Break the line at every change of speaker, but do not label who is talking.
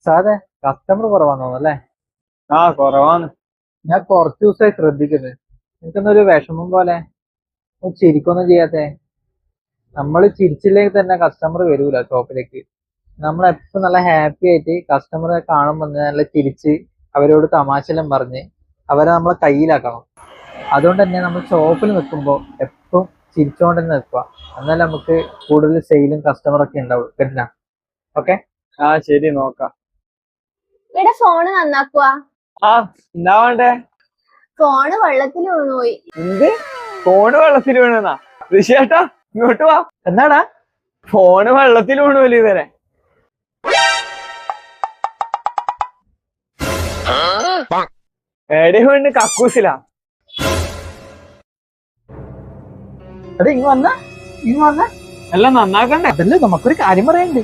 സാധേ customer കുറവാണോ അല്ലേ?
കുറവാണ്.
ഞാൻ കുറച്ച് ദിവസമായി ശ്രദ്ധിക്കുന്നത്. എനിക്കൊന്നൊരു വിഷമം പോലെ. ചിരിക്കൊന്നും ചെയ്യാത്തെ. നമ്മൾ ചിരിച്ചില്ലെങ്കിൽ തന്നെ കസ്റ്റമർ വരൂല ഷോപ്പിലേക്ക്. നമ്മളെപ്പോഴും നല്ല ഹാപ്പി ആയിട്ട് കസ്റ്റമറെ കാണുമ്പോൾ നല്ല ചിരിച്ച് അവരോട് തമാശെല്ലാം പറഞ്ഞ് അവരെ നമ്മളെ കയ്യിലാക്കണം. അതുകൊണ്ട് തന്നെ നമ്മൾ ഷോപ്പിൽ നിൽക്കുമ്പോൾ എപ്പോഴും ചിരിച്ചോണ്ട് തന്നെ നിൽക്കുക. എന്നാലും നമുക്ക് കൂടുതൽ സെയിലും കസ്റ്റമറൊക്കെ ഉണ്ടാവും. കേട്ടില്ല? ഓക്കെ,
ശരി, നോക്കാം.
ഇവിടെ ഫോണ് നന്നാക്കുവാ.
എന്താ വേണ്ടേ?
ഫോണ് വെള്ളത്തിൽ വീണുപോയി.
എന്ത്? ഫോണ് വെള്ളത്തിൽ വീണെന്നാ? ഋഷിയേട്ടാ ഇങ്ങോട്ട് വാ.
എന്നാടാ?
ഫോണ് വെള്ളത്തിൽ വീണുപോലെ ഇതുവരെ. എടെ വീണ് കക്കൂസിലാ.
അതെ, ഇങ്ങ് വന്ന
എല്ലാം നന്നാക്കണ്ടേ?
അതല്ലേ നമുക്കൊരു കാര്യം പറയാനുണ്ട്.